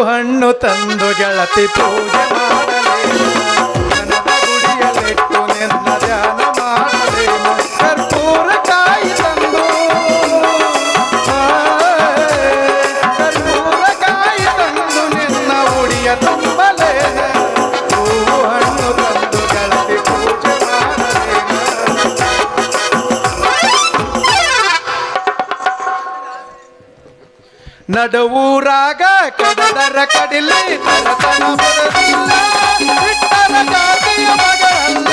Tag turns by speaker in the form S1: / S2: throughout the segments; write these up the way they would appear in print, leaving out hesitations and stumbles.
S1: ಹಣ್ಣು ತಂದು ಗೆಳತಿ ಪೂಜೆ ಮಾಡಲೇನು ಮನದ ಗುಡಿಯಲ್ಲಿಟ್ಟು ನಿನ್ನ ಧ್ಯಾನ ಮಾಡಲೇನು ಕರ್ಪೂರ ಕಾಯಿ ತಂದು ಕರ್ಪೂರ ಕಾಯಿ ತಂದು ನಿನ್ನ ಉಡಿಯ ತುಂಬಲೇನು ಹೂವು ಹಣ್ಣು ತಂದು ಗೆಳತಿ ಪೂಜೆ ಮಾಡಲೇನು ನಡುವೂರಾಗ ಕಡದರ ಕಡಿಲಿ ತರತನ ಬರಲಿಲ್ಲ ಬಿಟ್ಟರ ಜಾತಿಯ ಮಗಳಲ್ಲ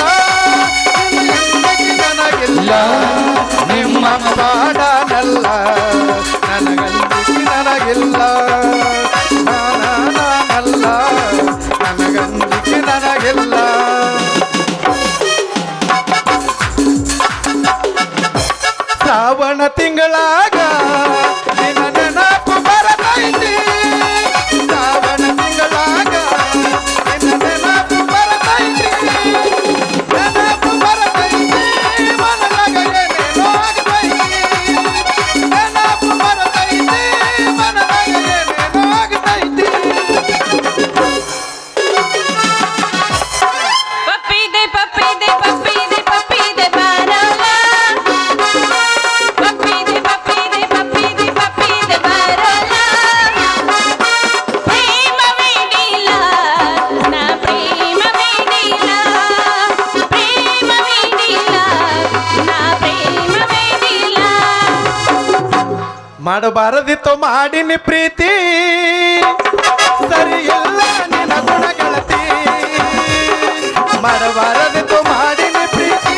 S1: ನನಗಿಲ್ಲ ನಿಮ್ಮ ಪಾಡನಲ್ಲ ನನಗಂದಿಸಿ ನನಗಿಲ್ಲ ನಾನಲ್ಲ ನನಗಂದಿಸಿ ನನಗಿಲ್ಲ ಶ್ರಾವಣ ತಿಂಗಳಾಗ ನಿನ್ನ ನೆನಪು ಬರತೈತಿ ಶ್ರಾವಣ ತಿಂಗಳಾಗ ನಿನ್ನ ನೆನಪು ಬರತೈತಿ ನೆನಪು ಬರತೈತಿ ಮನದಾಗ ಏನೇನೋ ಆಗತೈತಿ ನೆನಪು ಬರತೈತಿ ಮನದಾಗ ಏನೇನೋ ಆಗತೈತಿ
S2: ಪಪ್ಪಿದೆ ಪಪ್ಪಿದೆ ಪಪ್ಪಿದೆ ಪಪ್ಪಿದೆ ಬಾರಲ್ಲ ಪಪ್ಪಿದೆ ಪಪ್ಪಿದೆ ಪಪ್ಪಿದೆ ಪಪ್ಪಿದೆ ಬಾರಲ್ಲ ಪ್ರೇಮ ಬೇಡಿಲ್ಲ ನಾ ಪ್ರೇಮ ಬೇಡಿಲ್ಲ ಪ್ರೇಮ ಬೇಡಿಲ್ಲ ನಾ ಪ್ರೇಮ ಬೇಡಿಲ್ಲ
S1: ಮಾಡಬಾರದಿತ್ತು ಮಾಡಿನಿ ಪ್ರೀತಿ ಸರಿಯಿಲ್ಲ ನಿನ್ನ ಗುಣಗಳತಿ ಮಾಡಬಾರದಿತ್ತು ಮಾಡಿನಿ ಪ್ರೀತಿ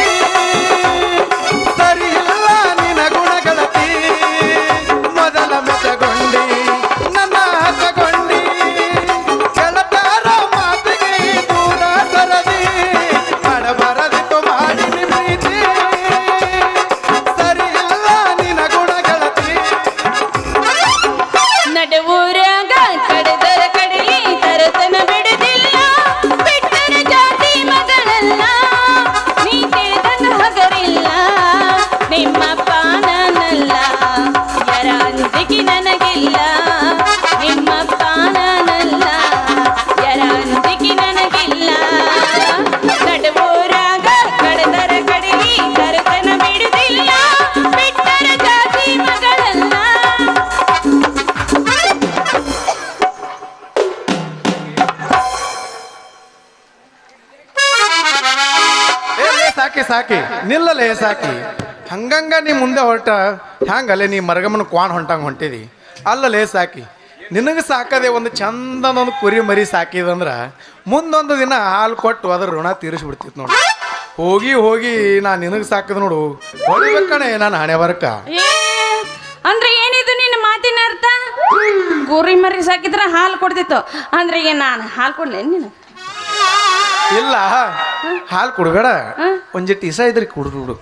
S1: ಸರಿಯಿಲ್ಲ ನಿನ್ನ ಗುಣಗಳತಿ ಮೊದಲ ಮೆಚ್ಚಗೊಂಡಿ ನನ್ನ ಹಚ್ಚಗೊಂಡಿ ಗೆಳತಾರ ಮಾತಿಗೆ ದೂರ ಸರದಿ ಮಾಡಬಾರದಿತ್ತು ಮಾಡಿನಿ ಪ್ರೀತಿ ಸರಿಯಿಲ್ಲ ನಿನ್ನ ಗುಣಗಳತಿ
S2: ನಡುವೂರಾಗ ಕಡದರ ಕಡಲಿ ತರತನ ಬಿಡುದಿಲ್ಲ ಬಿಟ್ಟರ ಜಾತಿ ಮಗಳಲ್ಲ ನೀ ತಿಳಿದಂಗ ಹಗರಿಲ್ಲ ನಿಮ್ಮಪ್ಪ ನಾನಲ್ಲ ಯಾರ ಅಂಜಿಕೆ ನನಗಿಲ್ಲ ನಿಮ್ಮಪ್ಪ ನಾನಲ್ಲ ಯಾರ ಅಂಜಿಕೆ ನನಗಿಲ್ಲ ನಡುವೂರಾಗ ಕಡದರ ಕಡಲಿ ತರತನ ಬಿಡುದಿಲ್ಲ ಬಿಟ್ಟರ ಜಾತಿ ಮಗಳಲ್ಲ
S1: ಸಾಕಿ ಸಾಕಿ ನಿಲ್ಲಲೇ ಸಾಕಿ ಹಂಗಂಗ ನೀ ಮುಂದೆ ಹೊರಟ ಹ್ಯಾಂಗಲ್ಲೇ ನೀ ಮರಗಮ್ಮನ ಕ್ವಾನ್ ಹೊಂಟಂಗೆ ಹೊಂಟಿದಿ ಅಲ್ಲಲೇ ಸಾಕಿ ನಿನಗೆ ಸಾಕದೆ ಒಂದು ಚಂದನೊಂದು ಕುರಿ ಮರಿ ಸಾಕಿದಂದ್ರೆ ಮುಂದೊಂದು ದಿನ ಹಾಲು ಕೊಟ್ಟು ಅದ್ರ ಋಣ ತೀರಿಸ್ಬಿಡ್ತಿತ್ತು ನೋಡು ಹೋಗಿ ಹೋಗಿ ನಾ ನಿನಗೆ ಸಾಕಿದ್ ನೋಡು ಹೊಡಿಬೇಕಣೆ ನಾನು ಹಣೆ ಬರ್ಕ
S2: ಏ, ಅಂದ್ರೆ ಏನಿದು ನಿನ್ನ ಮಾತಿನ ಅರ್ಥ ಗುರಿ ಮರಿ ಸಾಕಿದ್ರೆ ಹಾಲು ಕೊಡ್ತಿತ್ತು ಅಂದ್ರೆ ಈಗ ನಾನು ಹಾಲು ಕೊಡ್ಲೇ ನೀನು
S1: ಇಲ್ಲ ಹಾಲು ಕುಡ್ಬೇಡ ಒಂಜಿಟ್ಟು ಇಸ ಇದ್ರಿ ಕುಡಿದು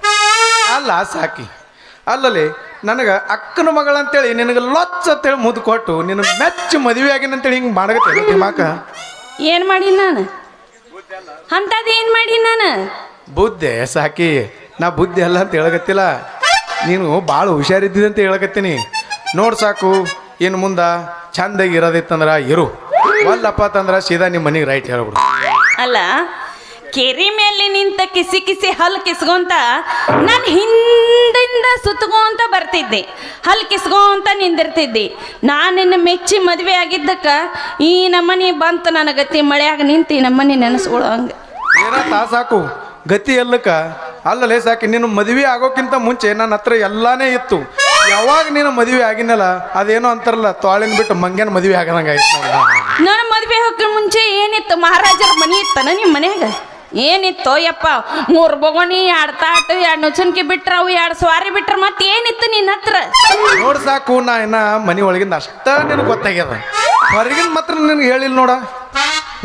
S1: ಅಲ್ಲ ಸಾಕಿ ಅಲ್ಲಲ್ಲಿ ನನಗೆ ಅಕ್ಕನ ಮಗಳಂತೇಳಿ ನಿನಗೆ ಲೊಚ್ಚ ಅಂತೇಳಿ ಮುದ್ದು ಕೊಟ್ಟು ನಿನ್ನ ಮೆಚ್ಚು ಮದುವೆ ಆಗಿನಂತೇಳಿ ಹಿಂಗೆ ಮಾಡಕತ್ತೆ ದಿಮಾಕ
S2: ಏನ್ ಮಾಡಿ ನಾನು ಅಂತದ್ ಏನ್ ಮಾಡಿ ನಾನು
S1: ಬುದ್ಧಿ ಸಾಕಿ ನಾ ಬುದ್ಧಿ ಅಲ್ಲ ಅಂತ ಹೇಳಕತ್ತಿಲ್ಲ ನೀನು ಭಾಳ ಹುಷಾರಿದ್ದಿದೆ ಅಂತ ಹೇಳಕತ್ತೀನಿ ನೋಡು ಸಾಕು ಇನ್ನು ಮುಂದೆ ಚಂದಾಗಿ ಇರೋದಿತ್ತಂದ್ರೆ ಇರು ಒಲ್ಲಪ್ಪ ತಂದ್ರೆ ಸೀದಾ ನಿಮ್ಮ ಮನೆಗೆ ರೈಟ್ ಹೇಳ್ಬಿಡು
S2: ಅಲ್ಲ ಕೆರಿ ಮೇಲೆ ನಿಂತ ಕಿಸಿ ಕಿಸಿ ಹಲ್ ಕಿಸ್ಕೊಂತ ನಾನು ಹಿಂದಿಂದ ಸುತ್ತಕೊಂತ ಬರ್ತಿದ್ದೆ ಹಲ್ ಕಿಸ್ಕೊಂತ ನಿಂದಿರ್ತಿದ್ದೆ ನಾನು ನಿನ್ನ ಮೆಚ್ಚಿ ಮದುವೆ ಆಗಿದ್ದಕ್ಕ ಈ ನಮ್ಮನೆ ಬಂತು ನನ್ನ ಗತಿ ಮಳೆಯಾಗ ನಿಂತು ಈ ನಮ್ಮನೆ ನೆನೆಸ್ಕೊಳ್ಳೋ ಹಂಗೆ
S1: ಏನಂತ ಸಾಕು ಗತಿ ಎಲ್ಲಕ್ಕ ಅಲ್ಲಲೇ ಸಾಕಿ ನೀನು ಮದುವೆ ಆಗೋಕ್ಕಿಂತ ಮುಂಚೆ ನನ್ನ ಹತ್ರ ಎಲ್ಲಾನೇ ಇತ್ತು ಯಾವಾಗ ನೀನು ಮದುವೆ ಆಗಿನಲ್ಲ ಅದೇನೋ ಅಂತಾರಲ್ಲ ತಾಳಿನ ಬಿಟ್ಟು ಮಂಗ್ಯನ ಮದುವೆ ಆಗದಂಗೆ ಆಯ್ತು
S2: ನನ್ನ ಮದುವೆ ಹೋಗೋ ಮುಂಚೆ ಏನಿತ್ತು ಮಹಾರಾಜರ ಮನೆ ಇತ್ತನ ನಿಮ್ಮ ಮನ್ಯಾಗ ಏನಿತ್ತು ಯಪ್ಪ 3 ಬೊಗಣಿ 2 ತಾಟು 2 ನುಚ್ಚನ್ಕಿ ಬಿಟ್ರ ಅವು 2 ಸ್ವಾರಿ ಬಿಟ್ರ ಮತ್ತೆ ಏನಿತ್ತು ನಿನ್ನ ಹತ್ರ
S1: ನೋಡ್ ಸಾಕು ನಾ ಇನ್ನ ಮನೆ ಒಳಗಿಂದ ಅಷ್ಟ ನಿನಗೆ ಗೊತ್ತಾಗ್ಯದ ಹೊರಗಿನ ಮಾತ್ರ ನಿನಗೆ ಹೇಳಿಲ್ಲ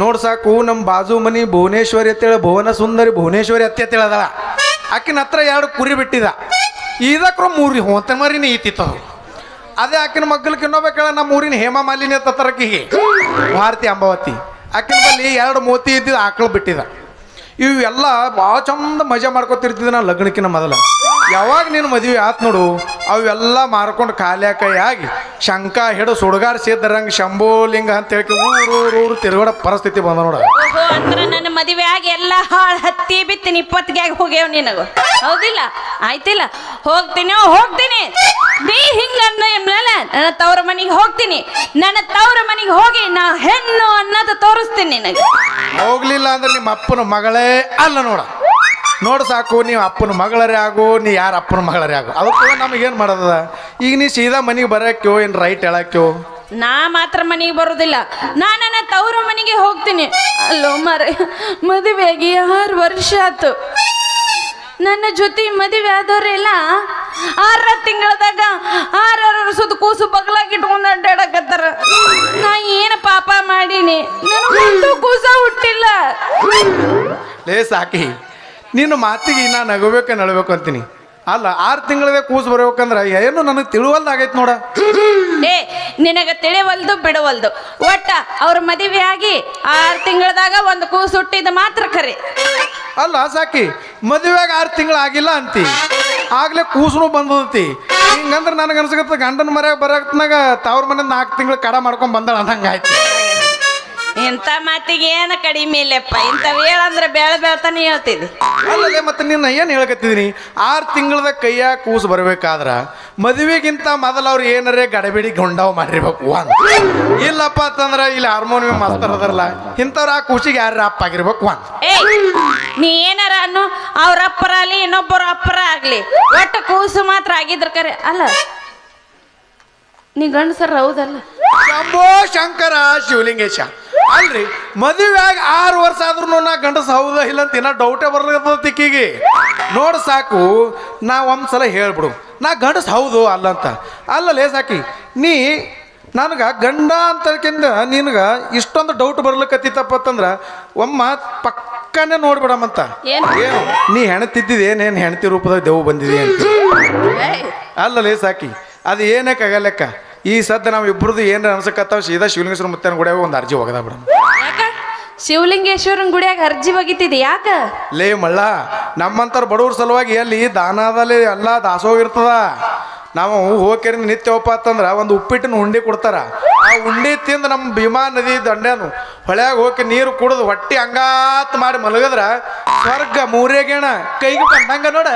S1: ನೋಡ್ ಸಾಕು ನಮ್ಮ ಬಾಜು ಮನಿ ಭುವನೇಶ್ವರಿ ಅಂತೇಳಿ ಭುವನ ಸುಂದರಿ ಭುವನೇಶ್ವರಿ ಅತ್ತೆತ್ತೇಳಿ ಅದಳ ಆಕಿನ ಹತ್ರ 2 ಕುರಿ ಬಿಟ್ಟಿದ ಇದಕ್ರ 3 ಹೋತ ಮರಿನೇ ಈತಿತ್ತು ಅದೇ ಆಕಿನ ಮಗ್ಗಲಕ್ಕೆ ಇನ್ನೊಬೇಕಳ ನಮ್ಮ ಊರಿನ ಹೇಮಾ ಮಾಲಿನಿ ತತ್ತರಕಿಗೆ ಭಾರತಿ ಅಂಬಾವತಿ ಆಕಿನ ಬಲ್ಲಿ 2 ಮೋತಿ ಇದ್ದಿದ್ದು ಆಕಳು ಬಿಟ್ಟಿದ ಇವೆಲ್ಲ ಭಾಳ ಚಂದ ಮಜಾ ಮಾಡ್ಕೊತಿರ್ತಿದ್ದೆ ನಾನು ಲಗ್ನಕ್ಕಿನ ಮೊದಲ ಯಾವಾಗ ನೀನು ಮದುವೆ ಆತ್ ನೋಡು ಅವೆಲ್ಲ ಮಾರ್ಕೊಂಡು ಕಾಲಿಯಾಗಿ ಶಂಕ ಹಿಡು ಸುಡುಗಾರ ಸೇದ್ರಂಗೆ ಶಂಭೋಲಿಂಗ ಅಂತ ಹೇಳಿ ಊರು ತಿರುಗಡ ಪರಿಸ್ಥಿತಿ ಬಂದ ನೋಡ.
S2: ಓಹೋ ಅಂದ್ರೆ ನನ್ನ ಮದುವೆ ಆಗಿ ಎಲ್ಲ ಹಾಳು ಹತ್ತಿ ಬಿತ್ತೀನಿ 20 ಹೋಗ್ಯಾವ ನಿನಗ ಹೌದಿಲ್ಲ ಆಯ್ತಿಲ್ಲ ಹೋಗ್ತೀನಿ ನೀ ಹಿಂಗನ್ನ ಮೇಲೆ ನನ್ನ ತವ್ರ ಮನೆಗೆ ಹೋಗ್ತೀನಿ ನನ್ನ ತವ್ರ ಮನೆಗೆ ಹೋಗಿ ನಾ ಹೆಣ್ಣು ಅನ್ನೋದು ತೋರಿಸ್ತೀನಿ ನಿನಗೆ.
S1: ಹೋಗ್ಲಿಲ್ಲ ಅಂದ್ರೆ ನಿಮ್ಮ ಅಪ್ಪನ ಮಗಳೇ ಅಲ್ಲ ನೋಡು ಸಾಕು. ನೀವು ಅಪ್ಪನ ಮಗಳರೇ ಆಗು, ನೀ ಯಾರ ಅಪ್ಪನ ಮಗಳರೇ ಆಗು, ಅದಕ್ಕೂ ನಮಗೇನು ಮಾಡೋದ. ಈಗ ನೀ ಸೀದಾ ಮನೆಗೆ ಬರೋಕ್ಯೋ ಏನು ರೈಟ್ ಹೇಳಕ್ಯೋ?
S2: ನಾ ಮಾತ್ರ ಮನೆಗೆ ಬರೋದಿಲ್ಲ, ನನ್ನ ತವ್ರ ಮನೆಗೆ ಹೋಗ್ತೀನಿ. ಅಲ್ಲೋ ಮರ ಮದುವೆಯಾಗಿ 6 ವರ್ಷ ಆಯ್ತು. ನನ್ನ ಜೊತೆ ಮದುವೆ ಆದವರೆಲ್ಲ 6 ತಿಂಗಳದಾಗ 6 ವರ್ಷದ ಕೂಸು ಬಗ್ಲಾಗಿ ಇಟ್ಕೊಂಡು ಅಡ್ಡಾಡಕತ್ತಾರ. ನಾ ಏನು ಪಾಪ ಮಾಡೀನಿ, ನನಗೊಂದು ಕೂಸ ಹುಟ್ಟಿಲ್ಲ.
S1: ಲೇ ಸಾಕಿ, ನಿನ್ನ ಮಾತಿಗೆ ನಾ ನಗಬೇಕು ಅಂತೀನಿ. ಅಲ್ಲ 6 ತಿಂಗಳದೇ ಕೂಸು ಬರ್ಬೇಕಂದ್ರೆ ಏನು ನನಗೆ ತಿಳುವಲ್ದಾಗೈತೆ ನೋಡ.
S2: ನಿನಗೆ ತಿಳಿವಲ್ದು ಬಿಡವಲ್ದು. ಒಟ್ಟ ಅವ್ರ ಮದುವೆ ಆಗಿ 6 ತಿಂಗಳದಾಗ ಒಂದು ಕೂಸು ಹುಟ್ಟಿದ ಮಾತ್ರ ಖರೆ.
S1: ಅಲ್ಲ ಸಾಕಿ, ಮದುವೆಯಾಗ 6 ತಿಂಗಳು ಆಗಿಲ್ಲ ಅಂತಿ, ಆಗ್ಲೇ ಕೂಸುನು ಬಂದತಿ. ಹಿಂಗಂದ್ರೆ ನನಗೆ ಅನ್ಸಕತ್ತ ಗಂಡನ ಮರ್ಯಾಗ ಬರತ್ನಾಗ ತವ್ರ ಮನೆ 4 ತಿಂಗಳು ಕಡ ಮಾಡ್ಕೊಂಡು ಬಂದಾಳ ಅನ್ನಂಗಾಯ್ತು.
S2: ಇಂಥ ಮಾತಿಗೆ ಏನು ಕಡಿಮೆ ಇಲ್ಲಪ್ಪ, ಇಂಥವ್ ಹೇಳಂದ್ರೆ ಬೆಳ್ತಾನೆ ಹೇಳ್ತಿದ್ದಿ.
S1: ಅಲ್ಲದೆ ಮತ್ತೆ ನಿನ್ನ ಏನು ಹೇಳ್ಕತ್ತಿದ್ದೀನಿ, 6 ತಿಂಗಳದ ಕೈಯಾಗ ಕೂಸು ಬರ್ಬೇಕಾದ್ರ ಮದುವೆಗಿಂತ ಮೊದಲು ಅವ್ರು ಏನಾರೇ ಗಡಬಿಡಿ ಗೊಂಡಾವ್ ಮಾಡಿರ್ಬೇಕು ಒಂದು. ಇಲ್ಲಪ್ಪ ಅಂತಂದ್ರೆ ಇಲ್ಲಿ ಹಾರ್ಮೋನಿಯಂ ಮಾಸ್ತರ್ ಅದರಲ್ಲ ಇಂಥವ್ರು ಆ ಕೂಸಿಗೆ ಯಾರ ಅಪ್ಪ ಆಗಿರ್ಬೇಕು ಒಂದು.
S2: ನೀ ಏನಾರ ಅನ್ನು ಅವ್ರ ಅಪ್ಪರ ಆಗಲಿ ಇನ್ನೊಬ್ಬರ ಅಪ್ಪರ ಆಗ್ಲಿ, ಒಟ್ಟು ಕೂಸು ಮಾತ್ರ ಆಗಿದ್ರ ಕರೆ ಅಲ್ಲ. ನೀ ಗಂಡಸರ ಹೌದಲ್ಲ?
S1: ಶಂಭೋ ಶಂಕರ ಶಿವಲಿಂಗೇಶ ಅಲ್ರಿ, ಮದುವೆಯಾಗಿ 6 ವರ್ಷ ಆದ್ರೂ ನಾ ಗಂಡಸ ಹೌದ ಇಲ್ಲ ಅಂತ ಏನೋ ಡೌಟೇ ಬರ್ಲತ್ತ ತಿಕ್ಕಿಗೆ. ನೋಡು ಸಾಕು, ನಾ ಒಂದ್ಸಲ ಹೇಳ್ಬಿಡು ನಾ ಗಂಡಸ ಹೌದು ಅಲ್ಲ ಅಂತ. ಅಲ್ಲಲೇ ಸಾಕಿ, ನೀ ನನಗೆ ಗಂಡ ಅಂತಕ್ಕಿಂತ ನಿನಗೆ ಇಷ್ಟೊಂದು ಡೌಟ್ ಬರ್ಲಿಕ್ಕತ್ತಿತ್ತಪ್ಪ ಅಂತಂದ್ರೆ ಪಕ್ಕನೇ ನೋಡ್ಬಿಡಮಂತ. ಏನು ನೀ ಹೆಣ್ತಿದ್ದಿದ್ದು ಏನೇನು ಹೆಣ್ತಿ ರೂಪದಾಗ ದೇವು ಬಂದಿದೆ ಅಂತ. ಅಲ್ಲಲೇ ಸಾಕಿ, ಅದು ಏನಕ್ಕಾಗಲ್ಲಕ್ಕ. ಈ ಸದ್ದ ನಾವು ಇಬ್ಬರದು ಏನು ಅನ್ಸಕತ್ತಾವ ಸೀದಾ ಶಿವಲಿಂಗೇಶ್ವರ ಮುತ್ತನ ಗುಡಿಯಾಗ ಒಂದು ಅರ್ಜಿ ಒಗದ ಬಿಡ.
S2: ಶಿವಲಿಂಗೇಶ್ವರನ್ ಗುಡಿಯಾಗ ಅರ್ಜಿ ಒಗಿತಿದ್ದೆ ಯಾಕ?
S1: ಲೇ ಮಳ್ಳ, ನಮ್ಮಂತರ ಬಡವ್ರ ಸಲುವಾಗಿ ಎಲ್ಲಿ ದಾನದಲ್ಲಿ ಎಲ್ಲ ದಾಸೋಹ ಇರ್ತದ. ನಾವು ಹೋಗ್ಕೇರಿ ನಿತ್ಯವಪ್ಪ ಅಂತಂದ್ರೆ ಒಂದು ಉಪ್ಪಿಟ್ಟಿನ ಉಂಡೆ ಕೊಡ್ತಾರ. ಆ ಉಂಡೆ ತಿಂದು ನಮ್ಮ ಭೀಮಾ ನದಿ ದಂಡ್ಯಾನು ಹೊಳ್ಯಾಗ ಹೋಗಿ ನೀರು ಕುಡಿದು ಹೊಟ್ಟಿ ಹಂಗಾತ್ ಮಾಡಿ ಮಲಗದ್ರ ಸ್ವರ್ಗ 3 ಗೇಣ ಕೈಗೆ ಬಂದಂಗ ನೋಡ.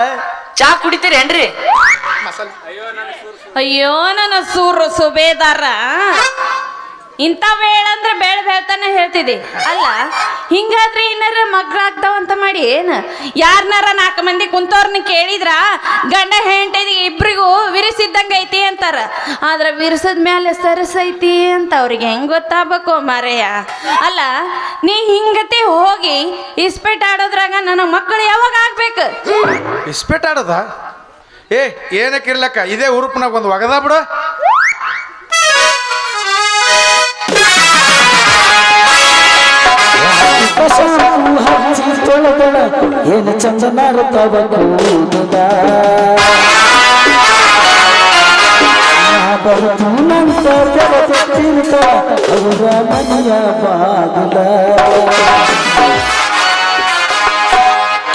S3: ಚಾ ಕುಡಿತೀರೇನ್ರಿ?
S2: ಅಯ್ಯೋ ನನ್ನ ಸುಬೇದಾರ, ಇಂಥ ಬೇಳಂದ್ರೆ ಬೇಳ್ತಾನೆ ಹೇಳ್ತಿದ್ದಿ ಅಲ್ಲ. ಹಿಂಗಾದ್ರೆ ಏನಾರ ಮಗ್ಳಾಗ್ತಾವಂತ ಮಾಡಿ ಏನು? ಯಾರನಾರ 4 ಮಂದಿ ಕುಂತವ್ರನ್ನ ಕೇಳಿದ್ರ ಗಂಡ ಹೆಂಡತಿ ಇಬ್ರಿಗೂ ವಿರಿಸಿದ್ದಂಗ ಐತಿ ಅಂತಾರ. ಆದ್ರೆ ವಿರಿಸದ ಮೇಲೆ ಸರಸೈತಿ ಅಂತ ಅವ್ರಿಗೆ ಹೆಂಗ್ ಗೊತ್ತಾಗಬೇಕು ಮಾರಯ್ಯ? ಅಲ್ಲ, ನೀ ಹಿಂಗತಿ ಹೋಗಿ ಇಸ್ಪೇಟ್ ಆಡೋದ್ರಾಗ ನನ್ನ ಮಕ್ಕಳು ಯಾವಾಗ ಆಗ್ಬೇಕು?
S1: ಇಸ್ಪೇಟ್ ಆಡೋದ? ಏನಕ್ಕಿರ್ಲಕ್ಕ, ಇದೇ ಉರುಪ್ನಾಗ ಒಂದು ಒಗದ ಬಿಡು.
S4: ಏನು ಚಂದನಾರ ತವಕೂದ ಬರುತ್ತು ನಂತ ತಿರುತ ಅವರ ಮನೆಯ ಬಾಗಿಲ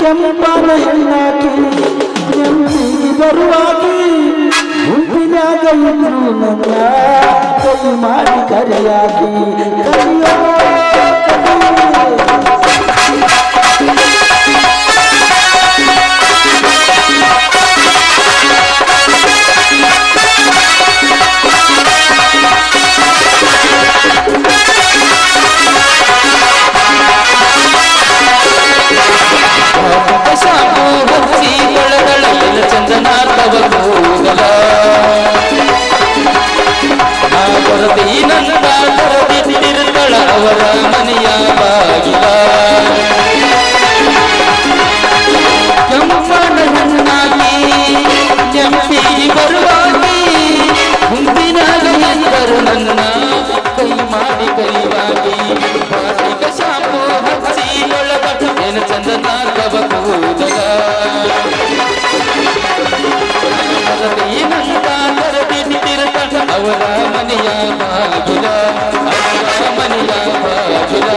S4: ಕೆಂಪನ ಹೆಣ್ಣಾಕಿ ನೆಮ್ಮದಿಗೆ ಬರುವಾಗಿ ಹುಟ್ಟಿನಾಗ ಇದ್ರು ನನ್ನ ಕೈ ಮಾಡಿ ಕರೆಯಾಗಿ ಕರೆಯೋ ಅವರ ಮನೆಯ ಬಾಗಿಲ ಕೆಂಪನ ಹಣ್ಣಾಗಿ ಕೆಂಪಿಗೆ ಬರುವಾಗಿ ಮುಂದಿನಾಗ ಎಂದರು ನನ್ನ ಕೈ ಮಾಡಿ ಕೈವಾಗಿ ವಾಸಿಕ ಶಾಂಪು ಹಚ್ಚಿ ಒಳಗ ಏನು ಚಂದನ ಕಬಕೂದಲ ಅವರ ಮನೆಯ ಬಾಗಿಲ ಮನೆಯ ಬಾಗಿಲ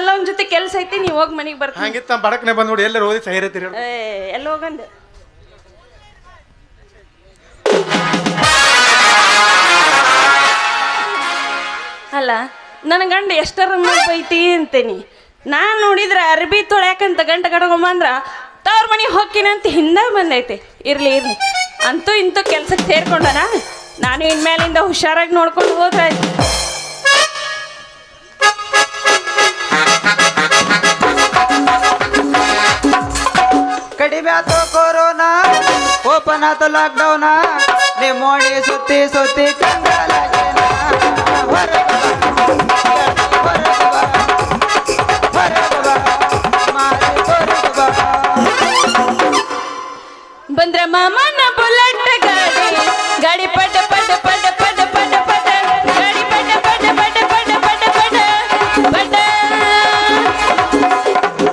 S2: ಮಲ್ಲವನ್ ಜೊತೆ ಕೆಲಸ ಐತಿ ನೀವ್ ಹೋಗಿ ಮನೆಗೆ ಬರ್ತೀನಿ
S1: ಹಂಗಿತ್ತ ಬಡಕ್ನೆ ಬಂದ್ ನೋಡಿ ಎಲ್ಲರೂ ಓದಿ ಸೈರತ್ತೀರಿ
S2: ಎಲ್ಲ ಹೋಗಂದ ಅಲ್ಲ ನನ್ನ ಗಂಡ ಎಷ್ಟರ ಬೈತಿ ಅಂತೇನಿ ನಾನ್ ನೋಡಿದ್ರೆ ಅರ್ಬಿ ತೊಳ್ಯಾಕಂತ ಗಂಟ ಕಟ್ಕೊಂಬಂದ್ರ ತವ್ರ ಮನೆಗೆ ಹೋಗ್ತೀನಂತ ಹಿಂದೆ ಬಂದೈತೆ ಇರ್ಲಿ ಅಂತೂ ಇಂತೂ ಕೆಲ್ಸಕ್ಕೆ ಸೇರ್ಕೊಂಡನ ನಾನು ಇನ್ಮೇಲಿಂದ ಹುಷಾರಾಗಿ ನೋಡ್ಕೊಂಡು ಹೋದ್ರೆ
S5: ಕಡಿಮೆ ಆತು ಕೊರೋನಾ ಓಪನ್ ಆತು ಲಾಕ್ಡೌನ ನಿಮ್ಮೋಣಿ ಸುತ್ತಿ ಸುತ್ತಿ ಕಂಗಾಲಾಗೇನ ಹೊರಗೆ ಬಾ ಮಾರಿ ಹೊರಗೆ ಬಾ
S2: ಬಂದ್ರ ಮಾಮನ ಬುಲೆಟ್ ಗಾಡಿ ಪಟ ಪಟ ಪಟ ಪಟ ಪಟ ಪಟ ಗಾಡಿ ಪಟ ಪಟ ಪಟ ಪಟ ಪಟ ಪಟ ಪಟ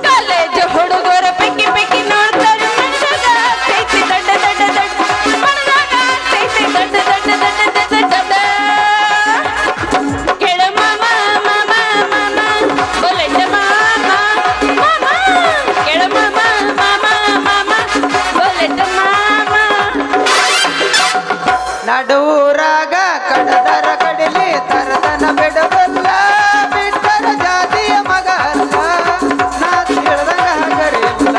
S2: ಕಾಲೇಜ್ ಹುಡುಗರ ಪೆಕ್ಕಿ ಪೆಕ್ಕಿ ನೋಡ್ತಾರೆ ಮನದಾಗ ಆಗ್ತೈತಿ ದಡ್ಡ ದಡ್ಡ ದಡ್ಡ ಮನದಾಗ ಆಗ್ತೈತಿ ದಡ್ಡ ದಡ್ಡ ದಡ್ಡ ದಡ್ಡ ದಡ್ಡ ಕೆಳ ಮಾಮ ಮಾಮ ಮಾಮ ಬುಲೆಟ್ ಮಾಮ ಮಾಮ ಕೆಳ ಮಾಮ ಮಾಮ ಮಾಮ ಬುಲೆಟ್ ಮಾಮ
S5: ನಡುವೂರಾಗ ಕಡದರ ಕಡಿಲಿ ತರದನ ಬಿಡಬಲ್ಲ ಬಿಟ್ಟರ ಜಾತಿಯ ಮಗ ಅಲ್ಲ ನಾ ತಿಳಿದಂಗ ಹಗರಿಲ್ಲ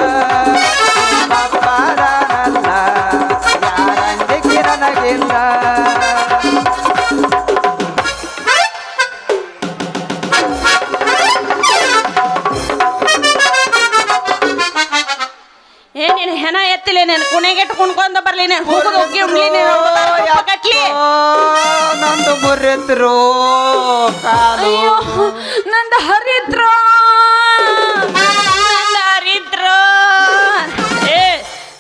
S5: ಪಾಪಾದಾನಲ್ಲ ಯಾರಂಜಿಕೆ ನನಗಿಲ್ಲ
S2: ಏನೇನು ಹೆಣ ಎತ್ತಿಲ್ಲ ನೀನು ಕುಣೆಗೆಟ್ಟು ಕುಣ್ಕೊಂಡ ಬರ್ಲಿ ನೀನು ಹೋಗುದು ಹೋಗಿ ಉಣ್ಲಿ ನೀನು ಕಟ್ಲಿ
S5: ನಂದು ಮುರಿದ್ರು ಕಾಲು
S2: ಅಯ್ಯೋ ನಂದು ಹರಿದ್ರು ನಂದು ಹರಿದ್ರು ಏ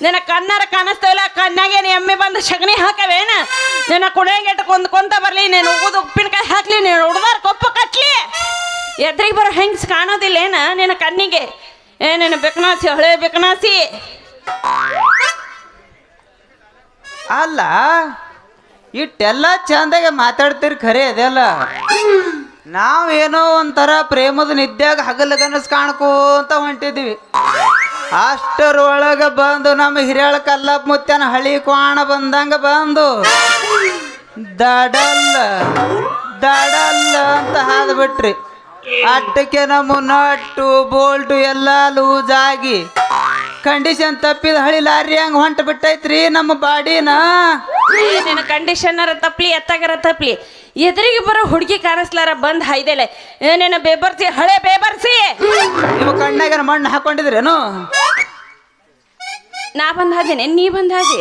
S2: ನಿನ್ನ ಕಣ್ಣಾರ ಕಾಣಿಸ್ತಾವಿಲ್ಲ ಕಣ್ಣಾಗೇನು ಎಮ್ಮೆ ಬಂದು ಸಗಣಿ ಹಾಕವೇನ ನಿನ್ನ ಕುಣೆಗೆಟ್ಟು ಕೊಂತ ಬರ್ಲಿ ನೀನು ಹೋಗುದು ಉಪ್ಪಿನಕಾಯಿ ಹಾಕ್ಲಿ ನೀನು ಹುಡ್ದಾರ ಕೊಪ್ಪ ಕಟ್ಲಿ ಎದ್ರಿಗೆ ಬರೋ ಹೆಂಗ್ಸ್ ಕಾಣೋದಿಲ್ಲ ಏನ ನಿನ್ನ ಕಣ್ಣಿಗೆ ಏ ನಿನ್ನ ಬೆಕನಾಸಿ ಹಳೆ ಬೆಕನಾಸಿ
S5: ಅಲ್ಲ ಇಟ್ಟೆಲ್ಲ ಚಂದಾಗೆ ಮಾತಾಡ್ತೀರಿ ಖರೆ ಅದೆಲ್ಲ ನಾವೇನೋ ಒಂಥರ ಪ್ರೇಮದ ನಿದ್ಯಾಗ ಹಗಲಗನಸ್ ಕಾಣ್ಕೋಂತ ಹೊಂಟಿದ್ವಿ ಅಷ್ಟರೊಳಗೆ ಬಂದು ನಮ್ಮ ಹಿರಿಯಳ ಕಲ್ಲಪ್ಪ ಮುತ್ಯನ ಹಳಿ ಕ್ವಾಣ ಬಂದಂಗ ಬಂದು ದಡಲ್ಲ ದಡಲ್ಲ ಅಂತ ಹಾದ್ಬಿಟ್ರಿ ಅಟ್ಟಕ್ಕೆ ನಮ್ಮ ನಟ್ಟು ಬೋಲ್ಟು ಎಲ್ಲ ಲೂಸ್ ಆಗಿ ಕಂಡೀಷನ್ ತಪ್ಪಿದ ಹಳಿ ಲಾರಿ ಹಂಗ ಹೊಂಟ ಬಿಟ್ಟೈತ್ರಿ ನಮ್ಮ ಬಾಡಿನ
S2: ನಿನ್ನ ಕಂಡೀಷನರ ತಪ್ಲಿ ಎತ್ತಾಗರ ತಪ್ಲಿ ಎದುರಿಗೆ ಬರೋ ಹುಡುಗಿ ಕಾಣಿಸ್ಲಾರ ಬಂದ್ ಹಾಯ್ದೆಲೆ ಏನೇನ ಬೇಬರ್ಸಿ ಹಳೆ ಬೇಬರ್ಸಿ
S5: ನಿಮ್ಮ ಕಣ್ಣಾಗ ಮಣ್ಣು ಹಾಕೊಂಡಿದ್ರೇನು
S2: ನಾ ಬಂದ್ ಹಾದೇನೆ ನೀ ಬಂದ್ ಹಾದಿ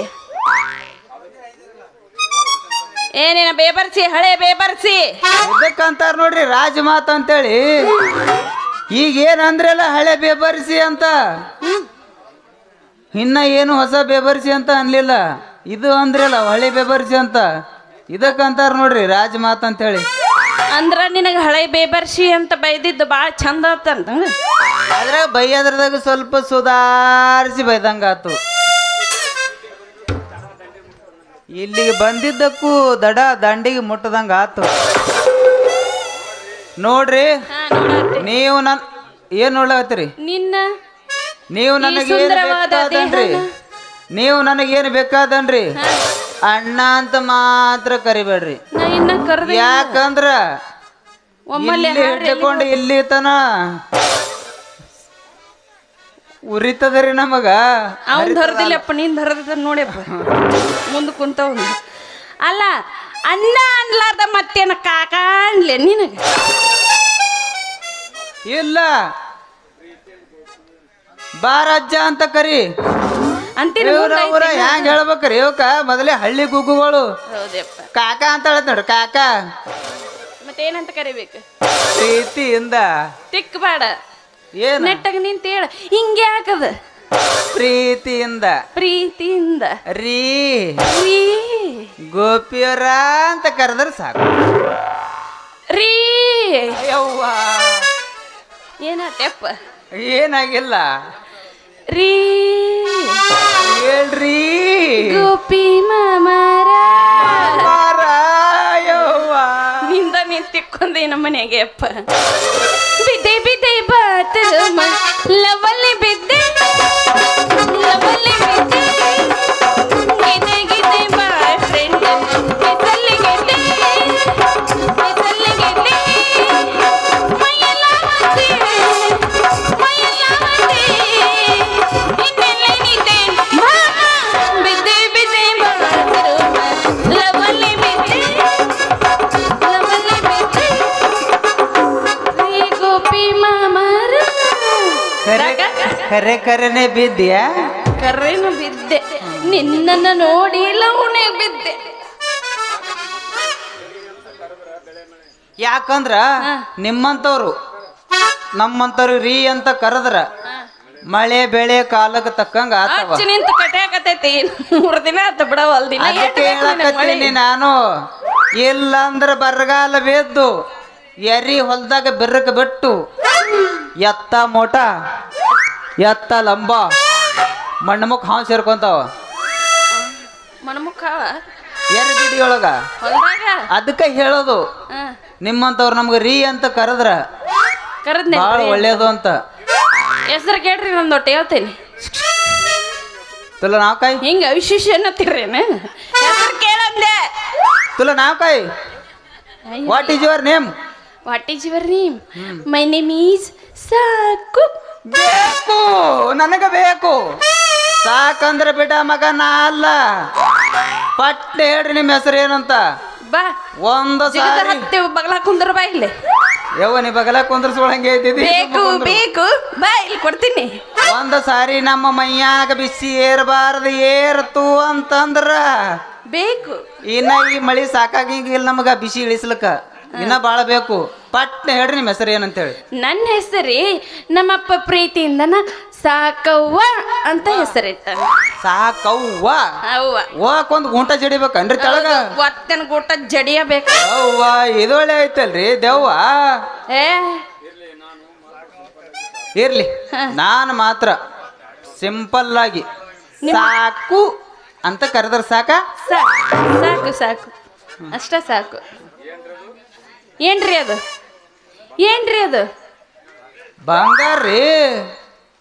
S2: ಏನೇನ ಬೇಬರ್ಸಿ ಹಳೆ ಬೇಬರ್ಸಿ
S5: ಇದಕ್ಕಂತಾರ ನೋಡ್ರಿ ರಾಜಮಾತ್ ಅಂತೇಳಿ ಈಗ ಏನಂದ್ರಲ್ಲ ಹಳೆ ಬೇಬರ್ಸಿ ಅಂತ ಇನ್ನ ಏನು ಹೊಸ ಬೇಬರ್ಸಿ ಅಂತ ಅನ್ಲಿಲ್ಲ ಇದು ಅಂದ್ರಲ್ಲ ಹಳೆ ಬೇಬರ್ಸಿ ಅಂತ ಇದಕ್ಕಂತಾರ ನೋಡ್ರಿ ರಾಜಮಾತ್ ಅಂತೇಳಿ
S2: ಅಂದ್ರ ನಿನಗೆ ಹಳೆ ಬೇಬರ್ಸಿ ಅಂತ ಬೈದಿದ್ದು ಭಾಳ ಚಂದ ಆತಂತ
S5: ಅದ್ರಾಗ ಬೈಯದ್ರದಾಗ ಸ್ವಲ್ಪ ಸುಧಾರಿಸಿ ಬೈದಂಗಾತು ಇಲ್ಲಿಗೆ ಬಂದಿದ್ದಕ್ಕೂ ದಡ ದಂಡಿಗೆ ಮುಟ್ಟದಂಗ ಆತು ನೋಡ್ರಿ ನೀವು ನನ್ ಏನ್ ನೋಡ್ಲತ್ತೀರಿ
S2: ನಿನ್ನ
S5: ನೀವು ನನಗೇನು ಬೇಕಾದನ್ರಿ ನೀವು ನನಗೇನು ಬೇಕಾದನ್ರಿ ಅಣ್ಣ ಅಂತ ಮಾತ್ರ ಕರಿಬೇಡ್ರಿ
S2: ನಾ ಇನ್ನ ಕರ್ದ
S5: ಯಾಕಂದ್ರ
S2: ಒಮ್ಮಲ್ಲಿ
S5: ಇಲ್ಲಿ ಹಿಡ್ಕೊಂಡು ಇಲ್ಲಿ ತನ ಉರಿತದ್ರಿ ನಮಗ
S2: ಅವ್ನು ಧರದಿಲ್ಲಪ್ಪ ನೀನ್ ಧರದ ನೋಡ್ಯಪ್ಪ ಮುಂದೆ ಕುಂತವ್ ಅಲ್ಲ ಅಣ್ಣ ಅನ್ಲಾರ್ದ ಮತ್ತೇನ ಕಾಕ ಅನ್ಲೆ ನಿನಗ
S5: ಇಲ್ಲ ಬಾರಜ್ಜ ಅಂತ ಕರಿ
S2: ಅಂತೀನಿ
S5: ಹೆಂಗ್ ಹೇಳ್ಬೇಕ್ರಿ ಇವಕ್ಕ ಮೊದಲೇ ಹಳ್ಳಿ ಗುಗ್ಗುಗಳು
S2: ಹೌದಪ್ಪ
S5: ಕಾಕ ಅಂತ ಹೇಳತ್ ನೋಡ್ರಿ ಕಾಕ
S2: ಮತ್ತೇನಂತ ಕರಿಬೇಕು
S5: ಪ್ರೀತಿಯಿಂದ
S2: ತಿಕ್ ಬೇಡ
S5: ಏನ್
S2: ನೆಟ್ಟಗ ನಿಂತ ಹೇಳ ಹಿಂಗೆ ಯಾಕದ
S5: ಪ್ರೀತಿಯಿಂದ
S2: ಪ್ರೀತಿಯಿಂದ
S5: ರೀ
S2: ರೀ
S5: ಗೋಪಿಯವರ ಅಂತ ಕರೆದ್ರೆ ಸಾಕು
S2: ರೀ
S5: ಯವ್ವ
S2: ಏನಾತಪ್ಪ
S5: ಏನಾಗಿಲ್ಲ
S2: ರೀ
S5: ಹೇಳ್ರಿ
S2: ಗೋಪಿ ಮಾಮರ
S5: ಯವ್ವ
S2: ನಿಂದ ನೀ ತಿಕ್ಕೊಂಡೆ ನಮ್ಮ ಮನೆಗೆ ಅಪ್ಪ ಬಿದ್ದೆ ಬಿದ್ದೆ ಬಾತ್ರೂಮ್ ಲವಲ್ಲಿ ಬಿದ್ದೆ ಲವಲ್ಲಿ ಬಿದ್ದೆ ಗಿದೆ ಗಿದೆ ಬಾಯ್ ಫ್ರೆಂಡ್ ಕಿಸಲ್ಲಿ ಗೆದ್ದೆ ಕಿಸಲ್ಲಿ ಗೆದ್ದೆ ಮೈಯೆಲ್ಲ ಒಂದೇ ಇನ್ನೆಲ್ಲ ನಿದ್ದೆ ಮಾಮ ಬಿದ್ದೆ ಬಿದ್ದೆ ಬಾತ್ರೂಮ್ ಲವಲ್ಲಿ ಬಿದ್ದೆ ಲವಲ್ಲಿ ಬಿದ್ದೆ ರೇ ಗೋಪಿ ಮಾಮರ
S5: ಕರೆ ಕರೆನೆ ಬಿದ್ದ್ಯಾ
S2: ಕರ್ರೇನು ಬಿದ್ದೆ ನಿನ್ನನ್ನ ನೋಡಿ ಲವಣೆಗೆ ಬಿದ್ದೆ
S5: ಯಾಕಂದ್ರ ನಿಮ್ಮಂತವ್ರು ನಮ್ಮಂತವ್ರು ರೀ ಅಂತ ಕರೆದ್ರ ಮಳೆ ಬೆಳೆ ಕಾಲಕ್ಕೆ ತಕ್ಕಂಗ ಆತವ
S2: ಅಚ್ಚ ನಿಂತು ಕಟ್ಯಾಕತೈತಿ 3 ದಿನ ಆತ ಬಿಡವಲ್ದಿನ
S5: ಅದಕ್ಕೆ ಹೇಳಕತ್ತೀನಿ ನಾನು ಇಲ್ಲ ಅಂದ್ರ ಬರಗಾಲ ಬೇದ್ದು ಎರಿ ಹೊಲ್ದಾಗ ಬೆರಕ ಬಿಟ್ಟು ಎತ್ತ ಮೋಟ ಎತ್ತ ಲಂಬ ಮಣ್ಣಮುಖ ಹಾವು ಸೇರ್ಕೊಂತಾವ
S2: ಮಣಮುಖ
S5: ಎರಿ ಬಿಡಿಯೊಳಗ
S2: ಹೊಲ್ದಾಗ
S5: ಅದಕ್ಕೆ ಹೇಳೋದು ನಿಮ್ಮಂತವ್ರು ನಮ್ಗೆ ರೀ ಅಂತ ಕರೆದ್ರ
S2: ಕರದ್ನೆ
S5: ಭಾಳ ಒಳ್ಳೇದು ಅಂತ
S2: ಹೆಸರು ಕೇಳ್ರಿ ನಂದೊಟ್ಟು ಹೇಳ್ತೇನೆ
S5: ತುಲ ನಾವ್ ಕಾಯಿ
S2: ಹಿಂಗ ವಿಶೇಷ ಅನ್ನತ್ತಿರೇನು ಹೆಸರು ಕೇಳಂದೆ
S5: ತುಲ ನಾವ್ ಕಾಯಿ what is your name
S2: what is your name my name is ಸಾಕು
S5: ಬೇಕು ನನಗ ಬೇಕು ಸಾಕಂದ್ರೆ ಬಿಡ ಮಗ ನಾ ಅಲ್ಲ ಪಟ್ಟೆ ಹೇಳ್ರಿ ನಿಮ್ಮ ಹೆಸರು ಏನಂತ
S2: ಬಾ
S5: ಒಂದು
S2: ಜಿಗದ
S5: ಸಾರಿ
S2: ಹತ್ತಿ ಬಗಲ ಕುಂದ್ರ ಬಾ ಇಲ್ಲಿ
S5: ಯವ್ವ ನೀ ಬಗಲ ಕುಂದ್ರಸ್ಕೊಳಂಗೆ ಐತಿದಿ
S2: ಬೇಕು ಬೇಕು ಬಾ ಇಲ್ಲಿ ಕೊಡ್ತೀನಿ
S5: ಒಂದು ಸಾರಿ ನಮ್ಮ ಮೈಯಾಗ ಬಿಸಿ ಏರಬಾರದು ಏರ್ತು ಅಂತಂದ್ರ
S2: ಬೇಕು
S5: ಇನ್ನ ಈ ಮಳಿ ಸಾಕಾಗಿಲ್ಲ ನಮಗ ಬಿಸಿ ಇಳಿಸ್ಲಕ್ಕ ಇನ್ನ ಬಾಳ ಬೇಕು ಪಟ್ನೆ ಹೇಳ್ರಿ ನಿಮ್ಮ ಹೆಸರು ಏನಂತೇಳಿ
S2: ನನ್ನ ಹೆಸರಿ ನಮ್ಮಪ್ಪ ಪ್ರೀತಿಯಿಂದನ ಸಾಕವ್ವ ಅಂತ ಹೆಸರಿಟ್ಟ
S5: ಸಾಕವ್ವ
S2: ಅವ್ವ
S5: ಹೋಗಕ್ಕೊಂದು ಗುಂಟ ಜಡಿಬೇಕನ್ರಿ ತೆಳಗ
S2: ಒತ್ತನ ಗೂಟ ಜಡಿಯಬೇಕು
S5: ಅವ್ವ ಇದೊಳ್ಳೆ ಐತಲ್ರಿ ದೆವ್ವ
S2: ಏ
S5: ಇರ್ಲಿ ನಾನು ಮಾತ್ರ ಸಿಂಪಲ್ ಆಗಿ ಸಾಕು ಅಂತ ಕರೆದ್ರ ಸಾಕ
S2: ಸಾಕು ಸಾಕು ಅಷ್ಟ ಸಾಕು ಏನ್ರಿ ಅದು ಏನ್ರಿ ಅದು
S5: ಬಂಗಾರ ರೀ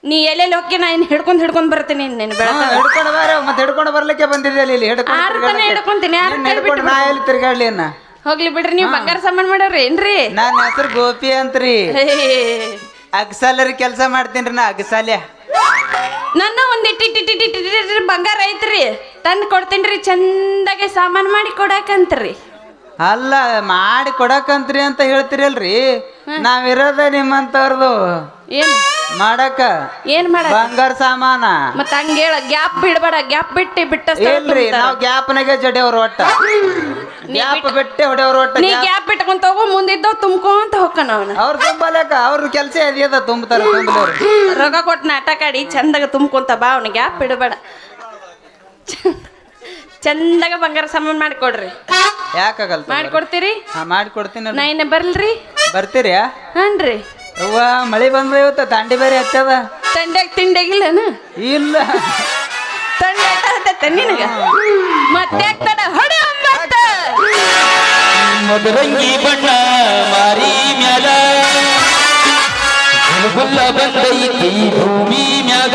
S2: ನೀ ಎಲ್ಲೆಲ್ಲಿ ಹೋಗಿ ನಾ ಇನ್ನು ಹಿಡ್ಕೊಂಡ್ ಬರ್ತೀನಿ ನೀನು ಬೆಳಕ
S5: ಹಿಡ್ಕೊಂಡು ಬಾರ ಮತ್ತೆ ಹಿಡ್ಕೊಂಡು ಬರ್ಲಿಕ್ಕೆ ಬಂದಿದ್ದೆ ಇಲ್ಲಿ
S2: ಆರ್ತನೇ ಹಿಡ್ಕೊಂತೀನಿ
S5: ಹಿಡ್ಕೊಂಡು ನಾ ಎಲ್ಲಿ ತಿರ್ಗಾಡ್ಲಿ ಅನ್ನ
S2: ಹೋಗ್ಲಿ ಬಿಡ್ರಿ ನೀವು ಬಂಗಾರ ಸಾಮಾನ್ ಮಾಡೋರಿ ಏನ್ರಿ
S5: ನನ್ನ ಹೆಸರು ಗೋಪಿ ಅಂತ್ರಿ ಅಗಸಾಲರಿ ಕೆಲಸ ಮಾಡ್ತೀನಿ ನಾ ಅಗಸಾಲ್ಯ
S2: ನನ್ನ ಒಂದಿಟ್ಟು ಬಂಗಾರ ಐತ್ರಿ ತಂದು ಕೊಡ್ತೀನಿ ಚಂದಾಗೆ ಸಾಮಾನು ಮಾಡಿ ಕೊಡಾಕಂತ್ರಿ
S5: ಅಲ್ಲ ಮಾಡಿ ಕೊಡಕಂತ್ರಿ ಅಂತ ಹೇಳ್ತಿರಲ್ರಿ ನಾವಿರೋದ ನಿಮ್ಮಂತವ್ರದು
S2: ಏನು
S5: ಮಾಡಕ
S2: ಏನ್ ಮಾಡ
S5: ಬಂಗಾರ ಸಾಮಾನ
S2: ಮತ್ತ ಹಂಗ ಹೇಳ ಗ್ಯಾಪ್ ಬಿಡಬೇಡ ಗ್ಯಾಪ್ ಬಿಟ್ಟ
S5: ಇಲ್ರಿ ನಾವ್ ಗ್ಯಾಪ್ನಾಗೆ ಜಡಿಯವ್ರ ಒಟ್ಟ ಗ್ಯಾಪ್ ಬಿಟ್ಟೆ ಹೊಡೆಯವ್ರ ಒಟ್ಟ
S2: ನೀ ಗ್ಯಾಪ್ ಬಿಟ್ಕೊಂತ ಹೋಗು ಮುಂದಿದ್ದವ್ ತುಂಬ್ಕೊಂತ ಹೋಗ್ಕನ ಅವನ
S5: ಅವ್ರ ತುಂಬಲಕ ಅವ್ರ ಕೆಲಸ ಅದ ತುಂಬತಾರ ತುಂಬಲವ್ರು
S2: ರೊಕ್ಕ ಕೊಟ್ಟು ನಾಟಕ ಆಡಿ ಚಂದಾಗ ತುಂಬ್ಕೊಂತ ಬಾ ಅವನ ಗ್ಯಾಪ್ ಬಿಡಬೇಡ ಚಂದಾಗ ಬಂಗಾರ ಸಾಮಾನು ಮಾಡಿಕೊಡ್ರಿ
S5: ಯಾಕಾಗಲ್ಲ
S2: ಮಾಡಿಕೊಡ್ತೀರಿ
S5: ಮಾಡಿಕೊಡ್ತೀನಿ
S2: ನಾ ಇನ್ನ ಬರ್ಲ್ರಿ
S5: ಬರ್ತೀರಿ
S2: ಹಾನ್ರಿ
S5: ಅವ್ವ ಮಳಿ ಬಂದ್ರ ಇವತ್ತ ದಾಂಡಿ ಬೇರೆ ಹತ್ತದ
S2: ತಂಡ್ಯಾಗ ತಿಂಡಿಯಾಗಿಲ್ಲನ
S5: ಇಲ್ಲ
S2: ತಂಡ ಹತ್ತ ನಿನಗ ಮತ್ತೆ ಆಗ್ತಾನ ಹೊಡೆ ಒಂಬತ್ತ
S4: ಮಧುರಂಗಿ ಬಣ್ಣ ಮಾರಿ ಮ್ಯಾಲ ಗುಲ್ಗುಲ್ಲ ಬಂದೈತಿ ಭೂಮಿ ಮ್ಯಾಗ